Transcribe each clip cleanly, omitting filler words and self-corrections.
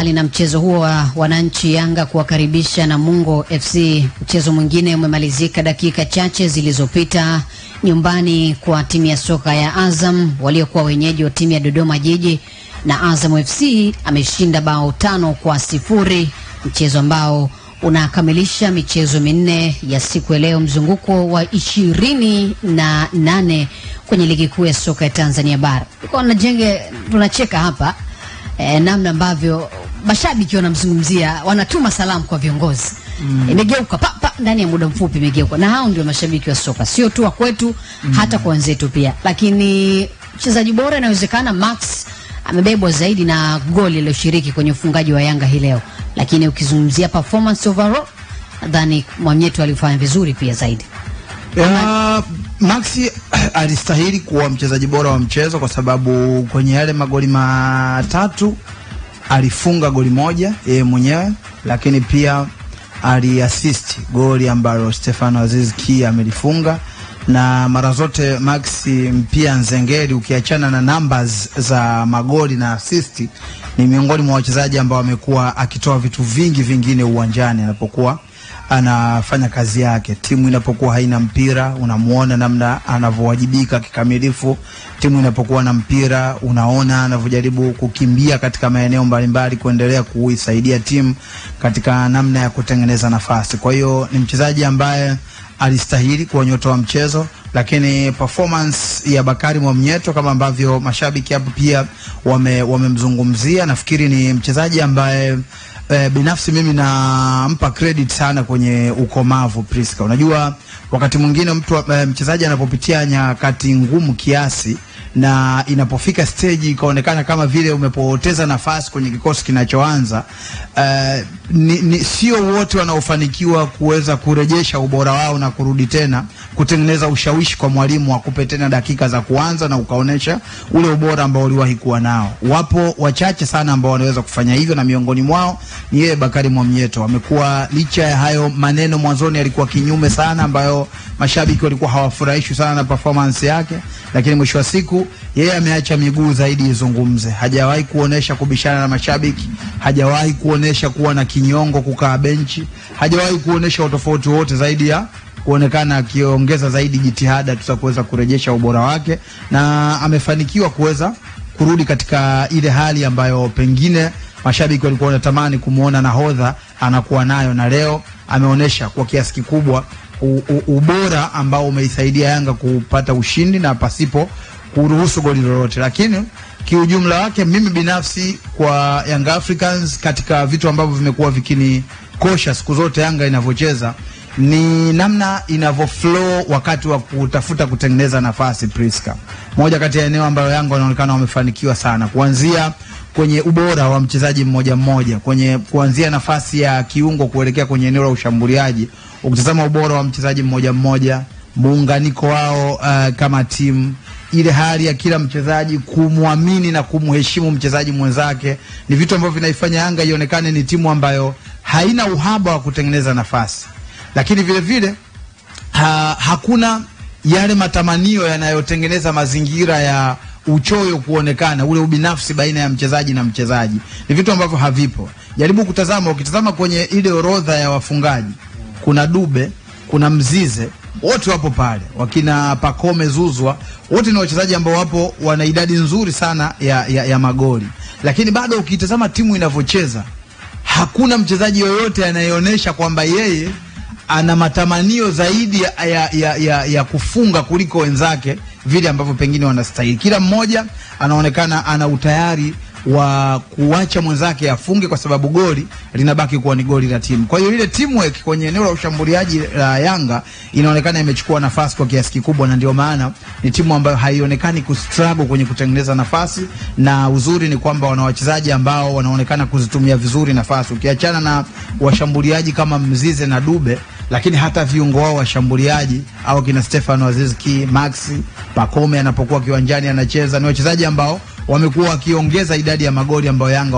Hali na mchezo huo wa wananchi Yanga kuwakaribisha Namungo FC. Mchezo mwingine umemalizika dakika chache zilizopita nyumbani kwa timu ya soka ya Azam waliokuwa wenyeji wa timu ya Dodoma Jiji, na Azam FC ameshinda bao 5-0, mchezo ambao unakamilisha michezo minne ya siku ya leo, mzunguko wa 28 kwenye ligi kuu ya soka ya Tanzania bara. Tunacheka hapa namna ambavyo mashabiki wanamzungumzia, wanatuma salamu kwa viongozi. Imegeuka ndani ya muda mfupi imegeuka, na hao ndio mashabiki wa soka, sio tu wa kwetu, hata kwa wenzetu pia. Lakini mchezaji bora inawezekana Max amebebwa zaidi na goli aliloshiriki kwenye ufungaji wa Yanga hii leo, lakini ukizungumzia performance overall, nadhani Mwamnyeto alifanya vizuri pia zaidi. Maxi alistahili kuwa mchezaji bora wa mchezo kwa sababu kwenye yale magoli matatu alifunga goli moja yeye mwenyewe, lakini pia aliassist goli ambalo Stefano Aziz Ki amelifunga. Na mara zote Maxi pia Nzengeli, ukiachana na numbers za magoli na assist, ni miongoni mwa wachezaji ambao amekuwa akitoa vitu vingi vingine uwanjani anapokuwa anafanya kazi yake. Timu inapokuwa haina mpira, unamuona namna anavyowajibika kikamilifu. Timu inapokuwa na mpira, unaona anavyojaribu kukimbia katika maeneo mbalimbali kuendelea kuisaidia timu katika namna ya kutengeneza nafasi. Kwa hiyo ni mchezaji ambaye alistahili kuwa nyota wa mchezo. Lakini performance ya Bakari Mwamnyeto, kama ambavyo mashabiki hapo pia wamemzungumzia, nafikiri ni mchezaji ambaye binafsi mimi nampa credit sana kwenye ukomavu, Priska. Unajua wakati mwingine mchezaji anapopitia nyakati ngumu kiasi na inapofika stage ikaonekana kama vile umepoteza nafasi kwenye kikosi kinachoanza, sio wote wanaofanikiwa kuweza kurejesha ubora wao na kurudi tena kutengeneza ushawishi kwa mwalimu akupe tena dakika za kuanza na ukaonesha ule ubora ambao uliwahi kuwa nao. Wapo wachache sana ambao wanaweza kufanya hivyo, na miongoni mwao ni yeye Bakari Mwamnyeto. Amekuwa, licha ya hayo maneno mwanzoni alikuwa kinyume sana, ambayo mashabiki walikuwa hawafurahishwi sana na performance yake, lakini mwisho wa siku yeye ameacha miguu zaidi izungumze. Hajawahi kuonesha kubishana na mashabiki, hajawahi kuonesha kuwa na kinyongo kukaa benchi, hajawahi kuonesha utofauti wote zaidi ya kuonekana akiongeza zaidi jitihada tutakuweza kurejesha ubora wake, na amefanikiwa kuweza kurudi katika ile hali ambayo pengine mashabiki walikuwa wanatamani kumuona nahodha anakuwa nayo, na leo ameonesha kwa kiasi kikubwa ubora ambao umeisaidia Yanga kupata ushindi na pasipo kuruhusu goli lolote. Lakini kiujumla wake, mimi binafsi kwa Young Africans, katika vitu ambavyo vimekuwa vikinikosha siku zote Yanga inavyocheza, ni namna inavyo-flow wakati wa kutafuta kutengeneza nafasi, Priska. Moja kati ya eneo ambayo Yanga wanaonekana wamefanikiwa sana, kuanzia kwenye ubora wa mchezaji mmoja mmoja, kwenye kuanzia nafasi ya kiungo kuelekea kwenye eneo la ushambuliaji. Ukitazama ubora wa mchezaji mmoja mmoja, muunganiko wao kama timu, ile hali ya kila mchezaji kumwamini na kumheshimu mchezaji mwenzake, ni vitu ambavyo vinaifanya Yanga ionekane ni timu ambayo haina uhaba wa kutengeneza nafasi. Lakini vile vile hakuna yale matamanio yanayotengeneza mazingira ya uchoyo kuonekana, ule ubinafsi baina ya mchezaji na mchezaji. Ni vitu ambavyo havipo. Jaribu kutazama, ukitazama kwenye ile orodha ya wafungaji, kuna Dube, kuna Mzize, wote wapo pale. Wakina Pacome Zuzwa, wote ni wachezaji ambao wapo wana idadi nzuri sana ya magoli. Lakini bado ukitazama timu inavyocheza, hakuna mchezaji yoyote anayeonyesha kwamba yeye ana matamanio zaidi ya kufunga kuliko wenzake vile ambavyo pengine wanastahili. Kila mmoja anaonekana ana utayari wa kuacha mwenzake afunge, kwa sababu goli linabaki kuwa ni goli la timu. Kwa hiyo ile teamwork kwenye eneo la ushambuliaji la Yanga inaonekana imechukua nafasi kwa kiasi kikubwa, na ndio maana ni timu ambayo haionekani kustruggle kwenye kutengeneza nafasi, na uzuri ni kwamba wana wachezaji ambao wanaonekana kuzitumia vizuri nafasi. Ukiachana na washambuliaji kama Mzize na Dube, lakini hata viungo wao washambuliaji au kina Stefano Aziz Ki, Maxi, Pacome anapokuwa kiwanjani anacheza, ni wachezaji ambao wamekuwa wakiongeza idadi ya magoli ambayo Yanga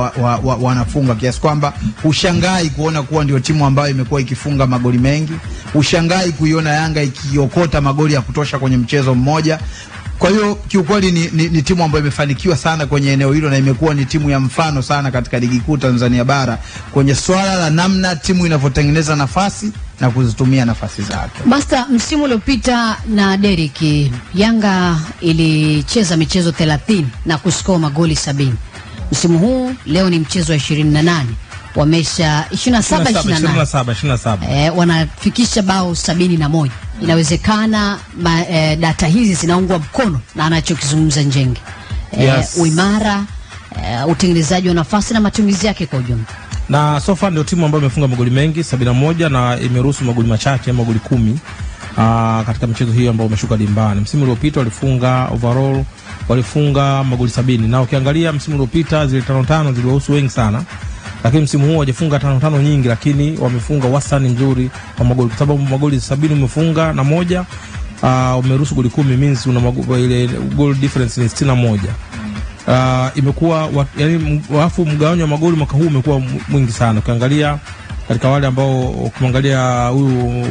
wanafunga, kiasi kwamba ushangai kuona kuwa ndio timu ambayo imekuwa ikifunga magoli mengi. Ushangai kuiona Yanga ikiokota magoli ya kutosha kwenye mchezo mmoja. Kwa hiyo kiukweli ni timu ambayo imefanikiwa sana kwenye eneo hilo, na imekuwa ni timu ya mfano sana katika ligi kuu Tanzania bara kwenye swala la namna timu inavyotengeneza nafasi na kuzitumia nafasi zake. Master, msimu uliopita na Derrick, Yanga ilicheza michezo 30 na kuskoa magoli 70. Msimu huu leo ni mchezo wa 28. Wamesha 27. Wanafikisha bao 71. Inawezekana data hizi zinaungwa mkono na anachokizungumza Njenge. Yes. Uimara, utengenezaji wa nafasi na matumizi yake kwa ujumla. Na so far ndio timu ambayo imefunga magoli mengi 71 na imeruhusu magoli machache, magoli 10 katika mchezo hiyo ambao umeshuka dimbani. Msimu uliopita walifunga overall walifunga magoli 70, na ukiangalia msimu uliopita zile 5-5 ziliwahusu wengi sana, lakini msimu huu hawajafunga 5-5 nyingi, lakini wamefunga wastani mzuri wa magoli, kwa sababu magoli 70 umefunga na moja, umeruhusu goli 10, means una ile goal difference ni 61. Imekuwa yani wafu mgawanyo wa magoli mwaka huu umekuwa mwingi sana. Ukiangalia katika wale ambao, ukimwangalia huyu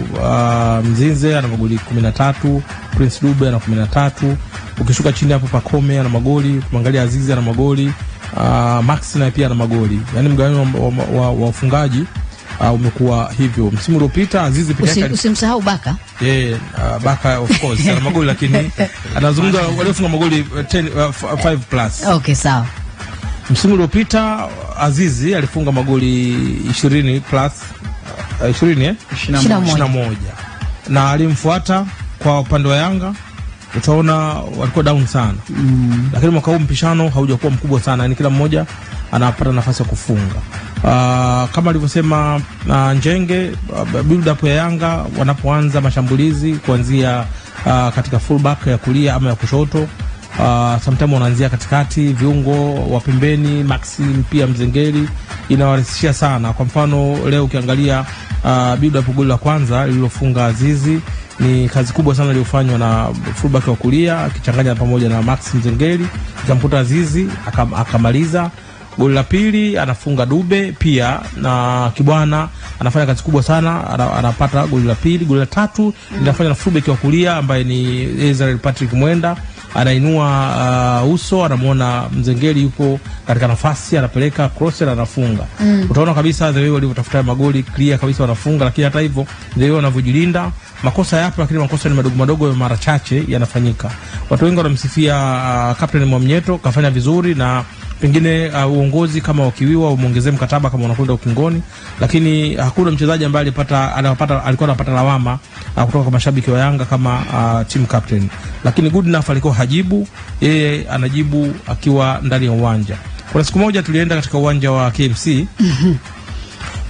Mzinze ana magoli 13, Prince Dube ana 13, ukishuka chini hapo Pacome ana magoli, ukimwangalia Azizi ana magoli, Max na pia ana magoli. Yani mgawanyo wa wafungaji umekuwa hivyo. Msimu uliopita Azizi pekee yake, usimsahau Baka. Baka of course ana magoli, lakini anazungumza waliofunga magoli 5 plus. Okay, sawa. Msimu uliopita Azizi alifunga magoli 20 plus 21 na alimfuata kwa upande wa Yanga utaona walikuwa down sana. Lakini mwaka huu mpishano haujakuwa mkubwa sana, yani kila mmoja anapata nafasi ya kufunga. Kama alivyosema Njenge, build up ya Yanga wanapoanza mashambulizi kuanzia katika fullback ya kulia ama ya kushoto, sometimes wanaanzia katikati, viungo wa pembeni, Maxim pia Mzengeli, inawarahisishia sana. Kwa mfano leo ukiangalia build up goli la kwanza lililofunga Azizi, ni kazi kubwa sana iliyofanywa na fullback wa kulia akichanganya pamoja na Max Mzengeli, ikamkuta Azizi akamaliza. Goli la pili anafunga Dube pia, na Kibwana anafanya kazi kubwa sana, anapata goli la pili. Goli la tatu linafanya na fullback wa kulia ambaye ni Israel Patrick Mwenda, anainua uso, anamuona Mzengeli yupo katika nafasi, anapeleka cross na anafunga. Utaona kabisa the way walivyotafuta magoli clear kabisa wanafunga, lakini hata hivyo the way wanavyojilinda, makosa yapo, lakini makosa ni madogo madogo, mara chache yanafanyika. Watu wengi wanamsifia Captain Mwamnyeto, kafanya vizuri, na pengine uongozi kama wakiwiwa umuongezee mkataba kama unakwenda ukingoni, lakini hakuna mchezaji ambaye alikuwa anapata lawama kutoka kwa mashabiki wa Yanga kama team captain. Lakini good enough alikuwa hajibu, yeye anajibu akiwa ndani ya uwanja. Kuna siku moja tulienda katika uwanja wa KMC,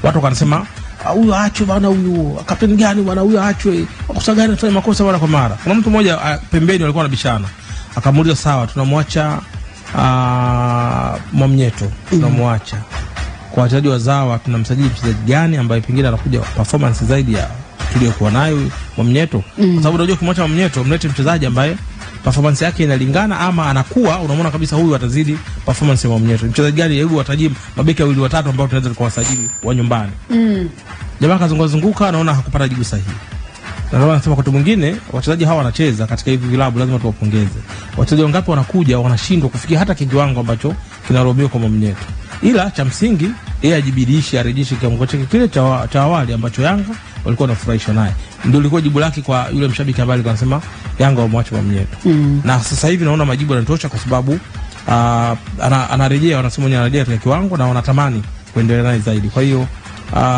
watu wanasema huyu aachwe bwana, huyu captain gani bwana, huyu aachwe, makosa gani anafanya makosa mara kwa mara. Kuna mtu mmoja pembeni walikuwa wanabishana, akamuuliza sawa, tunamwacha Mwamnyeto, tunamwacha kwa wachezaji wazawa, tunamsajili mchezaji gani ambaye pengine anakuja performance zaidi ya tuliyokuwa nayo Mwamnyeto? Kwa sababu unajua kumwacha Mwamnyeto, mlete mchezaji ambaye performance yake inalingana, ama anakuwa unamuona kabisa huyu atazidi performance ya Mwamnyeto. Mchezaji gani? Hebu watajie mabeki wawili watatu ambao tunaweza kuwasajili wa nyumbani. Jamaa kazunguka anaona hakupata jibu sahihi. Na ndio anasema kwa mwingine wachezaji hawa wanacheza katika hivi vilabu, lazima tuwapongeze. Wachezaji wangapi wanakuja wanashindwa kufikia hata kiwango ambacho kinarobiwa kwa Mwamnyeto. Ila cha msingi yeye ajibidishe, arejeshe kiwango chake kile cha awali ambacho Yanga walikuwa wanafurahishwa naye. Ndio ilikuwa jibu lake kwa yule mshabiki ambaye alikuwa anasema Yanga wamwache Mwamnyeto. Na sasa hivi naona majibu yanatosha, kwa sababu anarejea, wanasema anarejea katika kiwango na wanatamani kuendelea naye zaidi. Kwa hiyo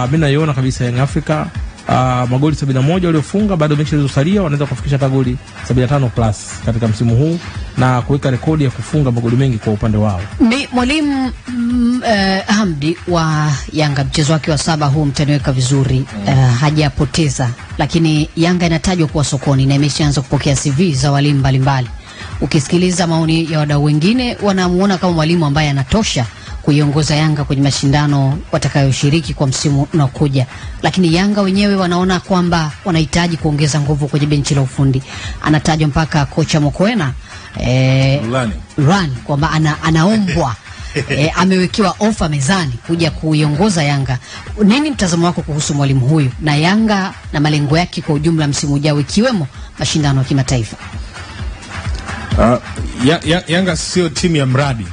mimi naiona kabisa Young Africa magoli 71 waliofunga, bado mechi zilizosalia wanaweza kufikisha hata goli 75 plus katika msimu huu na kuweka rekodi ya kufunga magoli mengi kwa upande wao. Mwalimu Hamdi wa Yanga, mchezo wake wa 7 huu mtaniweka vizuri, hajapoteza, lakini Yanga inatajwa kuwa sokoni na imeshaanza kupokea CV za walimu mbalimbali. Ukisikiliza maoni ya wadau wengine, wanamuona kama mwalimu ambaye anatosha kuiongoza Yanga kwenye mashindano watakayoshiriki kwa msimu unaokuja, lakini Yanga wenyewe wanaona kwamba wanahitaji kuongeza nguvu kwenye benchi la ufundi. Anatajwa mpaka kocha Mokoena Rani kwamba anaombwa amewekewa ofa mezani kuja kuiongoza Yanga. Nini mtazamo wako kuhusu mwalimu huyu na Yanga na malengo yake kwa ujumla msimu ujao, ikiwemo mashindano ya kimataifa? Yanga sio timu ya mradi.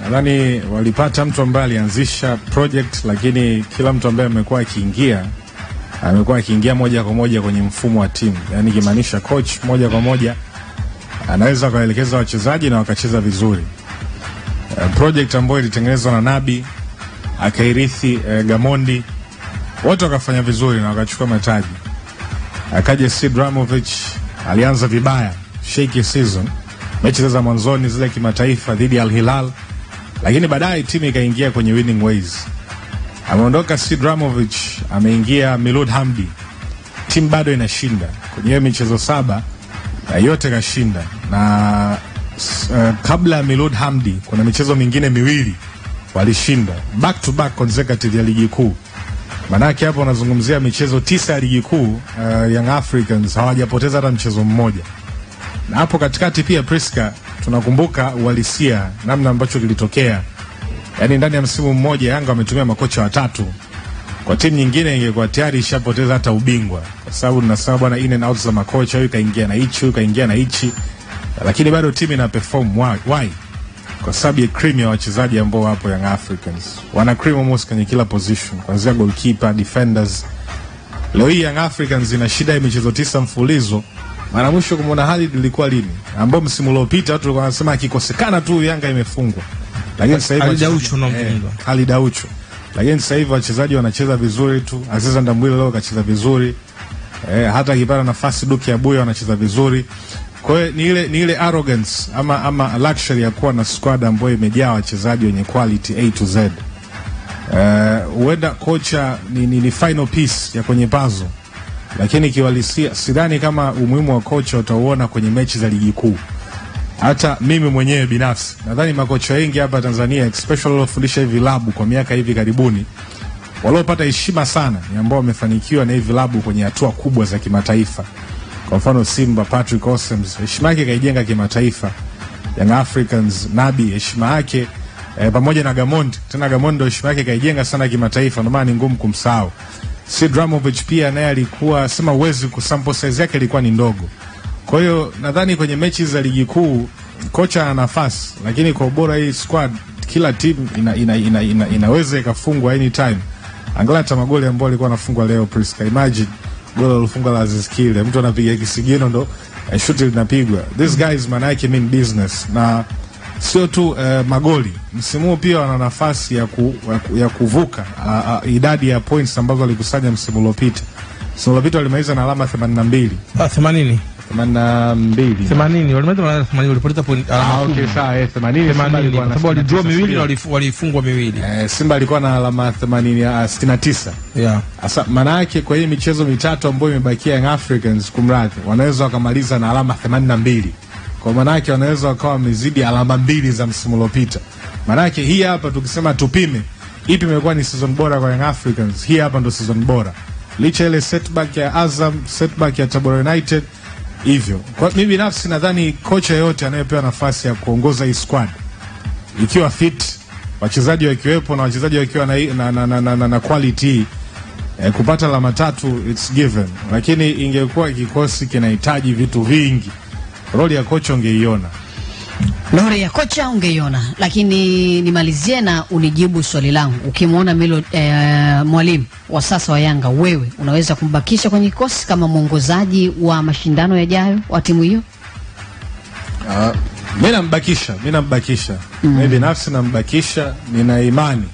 Nadhani walipata mtu ambaye alianzisha project, lakini kila mtu ambaye amekuwa akiingia moja kwa moja kwenye mfumo wa timu. Yaani kimaanisha coach moja kwa moja anaweza kuelekeza wachezaji na wakacheza vizuri. Project ambayo ilitengenezwa na Nabi, akairithi Gamondi, wote wakafanya vizuri na wakachukua mataji. Akaja Sid Ramovic, alianza vibaya, shaky season. Mechi za mwanzoni zile kimataifa dhidi ya Al Hilal, lakini baadaye timu ikaingia kwenye winning ways. Ameondoka Sid Ramovic, ameingia Milud Hamdi. Timu bado inashinda. Kwenye michezo 7 yote kashinda. Na kabla ya Milud Hamdi kuna michezo mingine 2 walishinda back to back consecutive ya ligi kuu. Manake hapo unazungumzia michezo 9 ya ligi kuu. Young Africans hawajapoteza hata mchezo mmoja. Na hapo katikati pia Priska, tunakumbuka uhalisia namna ambacho kilitokea. Yaani ndani ya msimu mmoja Yanga wametumia makocha 3. Kwa timu nyingine ingekuwa tayari ishapoteza hata ubingwa. Kwa sababu tunasema bwana in and out za makocha, huyu kaingia na hichi, huyu kaingia na hichi. Lakini bado timu ina perform. Why? Kwa sababu ya cream ya wachezaji ambao hapo Young Africans. Wana cream almost kwenye kila position, kuanzia goalkeeper, defenders. Leo hii Young Africans ina shida ya michezo 9 mfululizo. Mara mwisho kumuona Khalid ilikuwa lini? Ambao msimu uliopita watu walikuwa wanasema akikosekana tu Yanga imefungwa. Lakini sasa hivi Khalid Aucho. Lakini sasa hivi wachezaji wanacheza vizuri tu. Aziz Ndambwile leo kacheza vizuri. Hata akipata nafasi Duke Abuya wanacheza vizuri. Kwa hiyo ni ile arrogance ama luxury ya kuwa na squad ambayo imejaa wachezaji wenye quality A to Z. Uenda kocha ni final piece ya kwenye puzzle. Lakini kiwalisia sidhani kama umuhimu wa kocha utauona kwenye mechi za ligi kuu. Hata mimi mwenyewe binafsi nadhani makocha wengi hapa Tanzania, especially waliofundisha hivi vilabu kwa miaka hivi karibuni, waliopata heshima sana ni ambao wamefanikiwa na hivi vilabu kwenye hatua kubwa za kimataifa. Kwa mfano Simba, Patrick Osems, heshima yake kaijenga kimataifa. Young Africans, Nabi, heshima yake pamoja na Gamondi. Tena Gamondi heshima yake kaijenga sana kimataifa, ndio maana ni ngumu kumsahau. Sid Ramovic pia naye alikuwa sema uwezo kusample size yake ilikuwa ni ndogo. Kwa hiyo nadhani kwenye mechi za ligi kuu kocha ana nafasi, lakini kwa ubora hii squad kila timu inaweza ikafungwa anytime. Angalia hata magoli ambayo alikuwa anafungwa leo Priska. Imagine goli alifungwa la Aziz Ki, mtu anapiga kisigino ndo shoot linapigwa. These guys maana yake mean business, na sio tu magoli. Msimu pia wana nafasi ya kuvuka idadi ya points ambazo walikusanya msimu uliopita. Msimu uliopita walimaliza na alama 82. 80 walimaliza na 80, walipoteza point. Okay, sawa, 80 kwa sababu walidraw 2 na walifungwa 2. Simba alikuwa na alama 69. Yeah. Sasa maana yake kwa hii michezo 3 ambayo imebakia Young Africans kumradhi, wanaweza wakamaliza na alama 82. Kwa maana yake wanaweza wakawa wamezidi alama 2 za msimu uliopita. Maana yake hii hapa tukisema tupime ipi imekuwa ni season bora kwa Young Africans, hii hapa ndo season bora. Licha ile setback ya Azam, setback ya Tabora United hivyo. Kwa mimi binafsi nadhani kocha yote anayepewa nafasi ya kuongoza hii squad ikiwa fit, wachezaji wakiwepo na wachezaji wakiwa na quality, kupata alama 3 it's given. Lakini ingekuwa kikosi kinahitaji vitu vingi, roli ya kocha ungeiona. Lori ya kocha ungeiona. Lakini nimalizie na unijibu swali langu. Ukimwona mwalimu wa sasa wa Yanga, wewe unaweza kumbakisha kwenye kikosi kama mwongozaji wa mashindano yajayo wa timu hiyo? Mimi nambakisha. Mimi binafsi nambakisha. Nina imani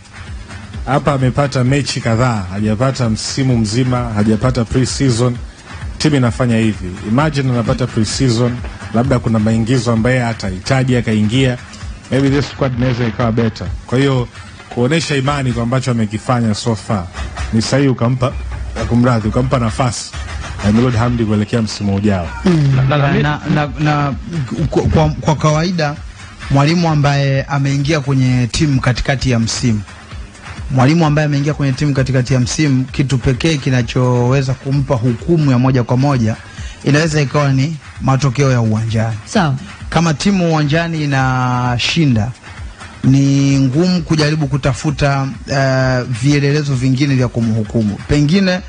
hapa amepata mechi kadhaa, hajapata msimu mzima, hajapata pre-season. Timu inafanya hivi. Imagine anapata pre-season, labda kuna maingizo ambaye atahitaji akaingia, maybe this squad inaweza ikawa better. Kwa hiyo kuonesha imani kwa ambacho amekifanya so far ni sahihi, ukampa nafasi na Milud Hamdi kuelekea msimu ujao. Kwa kawaida mwalimu ambaye ameingia kwenye timu katikati ya msimu, kitu pekee kinachoweza kumpa hukumu ya moja kwa moja inaweza ikawa ni matokeo ya uwanjani. Sawa. Kama timu uwanjani inashinda, ni ngumu kujaribu kutafuta vielelezo vingine vya kumhukumu. Pengine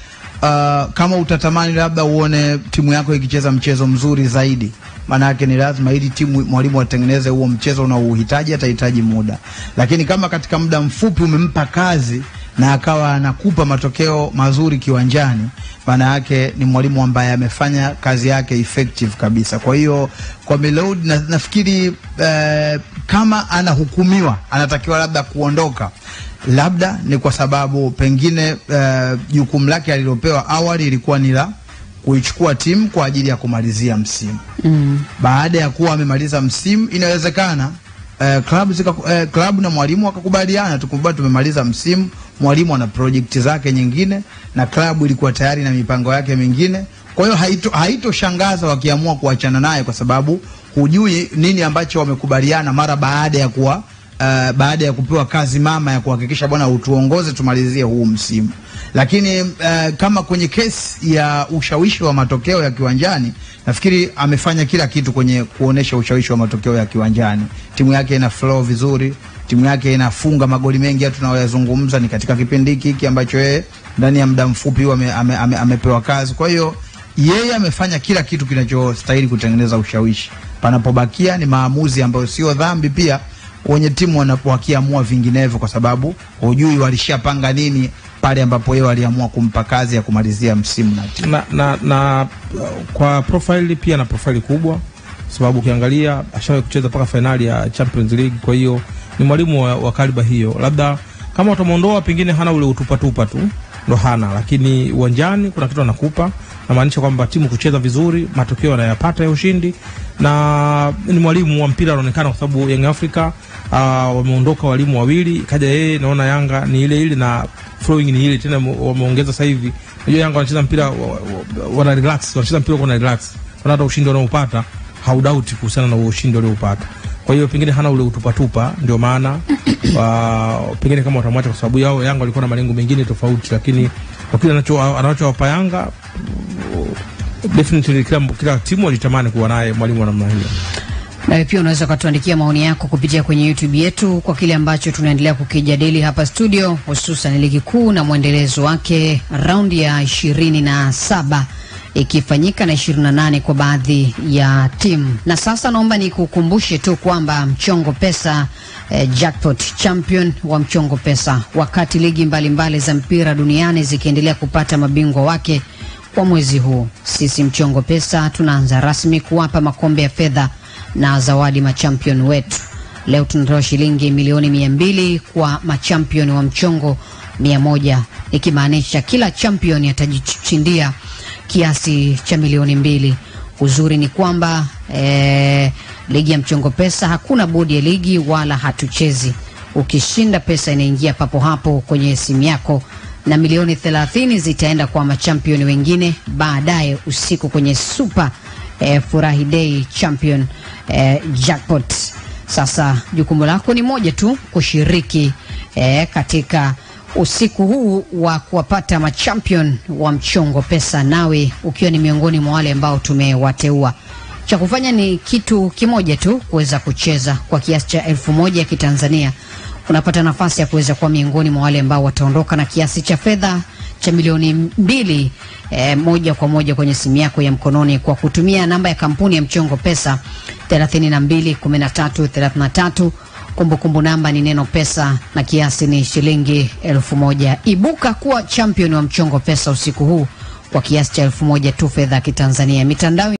kama utatamani labda uone timu yako ikicheza mchezo mzuri zaidi, maana yake ni lazima ili timu mwalimu atengeneze huo mchezo unaohitaji, atahitaji muda. Lakini kama katika muda mfupi umempa kazi na akawa anakupa matokeo mazuri kiwanjani, maana yake ni mwalimu ambaye amefanya kazi yake effective kabisa. Kwa hiyo kwa Miloud nafikiri kama anahukumiwa anatakiwa labda kuondoka, labda ni kwa sababu pengine jukumu lake alilopewa awali ilikuwa ni la kuichukua timu kwa ajili ya kumalizia msimu. Baada ya kuwa amemaliza msimu, inawezekana klabu na mwalimu wakakubaliana, tukubali tumemaliza msimu, mwalimu ana project zake nyingine na klabu ilikuwa tayari na mipango yake mingine. Kwa hiyo haitoshangaza wakiamua kuachana naye, kwa sababu hujui nini ambacho wamekubaliana mara baada ya kupewa kazi mama ya kuhakikisha bwana utuongoze tumalizie huu msimu. Lakini kama kwenye kesi ya ushawishi wa matokeo ya kiwanjani, nafikiri amefanya kila kitu kwenye kuonesha ushawishi wa matokeo ya kiwanjani. Timu yake ina flow vizuri, timu yake inafunga magoli mengi ya tunayoyazungumza ni katika kipindi hiki ambacho yeye ndani ya muda mfupi amepewa kazi. Kwa hiyo yeye amefanya kila kitu kinachostahili kutengeneza ushawishi. Panapobakia ni maamuzi ambayo sio dhambi pia wenye timu wanapokiamua vinginevyo, kwa sababu hujui walishapanga nini pale ambapo yeye waliamua kumpa kazi ya kumalizia msimu na timu. Na kwa profile pia na profile kubwa, sababu ukiangalia ashawahi kucheza mpaka finali ya Champions League. Kwa hiyo ni mwalimu wa kaliba hiyo. Labda kama utamondoa pengine hana ule utupa tu, ndo hana, lakini uwanjani kuna kitu anakupa, na maanisha kwamba timu kucheza vizuri, matokeo yanayopata ya ushindi, na ni mwalimu wa mpira anaonekana, kwa sababu Young Africa wameondoka walimu wawili, kaja yeye, naona Yanga ni ile na flowing ni ile tena, wameongeza sasa hivi. Unajua Yanga wanacheza mpira wana relax, wanacheza mpira kwa relax. Hata ushindi wanaopata haudauti kuhusiana na ushindi walioupata. Kwa hiyo pengine hana ule utupa, ndio maana pengine kama watamwacha, kwa sababu yao Yanga walikuwa na malengo mengine tofauti, lakini kwa kile anachowapa Yanga, definitely kila timu walitamani kuwa naye mwalimu wa namna hiyo. Na pia unaweza kutuandikia maoni yako kupitia kwenye YouTube yetu kwa kile ambacho tunaendelea kukijadili hapa studio, hususan ligi kuu na mwendelezo wake, raundi ya 27 ikifanyika na 28 kwa baadhi ya timu. Na sasa naomba nikukumbushe tu kwamba Mchongo Pesa jackpot champion wa Mchongo Pesa, wakati ligi mbalimbali za mpira duniani zikiendelea kupata mabingwa wake kwa mwezi huu, sisi Mchongo Pesa tunaanza rasmi kuwapa makombe ya fedha na zawadi machampion wetu. Leo tunatoa shilingi milioni 200 kwa machampion wa mchongo 100, ikimaanisha kila champion atajishindia kiasi cha milioni 2. Uzuri ni kwamba ligi ya Mchongo Pesa hakuna bodi ya ligi wala hatuchezi. Ukishinda pesa inaingia papo hapo kwenye simu yako, na milioni 30 zitaenda kwa machampion wengine baadaye usiku kwenye Super Furahi Day Champion jackpot. Sasa jukumu lako ni moja tu, kushiriki katika usiku huu wa kuwapata machampion wa Mchongo Pesa, nawe ukiwa ni miongoni mwa wale ambao tumewateua. Cha kufanya ni kitu kimoja tu, kuweza kucheza kwa kiasi cha 1000 ya Kitanzania. Unapata nafasi ya kuweza kuwa miongoni mwa wale ambao wataondoka na kiasi cha fedha cha milioni 2 moja kwa moja kwenye simu yako ya mkononi kwa kutumia namba ya kampuni ya Mchongo Pesa 321333. Kumbukumbu namba ni neno pesa na kiasi ni shilingi 1000. Ibuka kuwa champion wa Mchongo Pesa usiku huu kwa kiasi cha 1000 tu fedha ya Kitanzania. Mitandao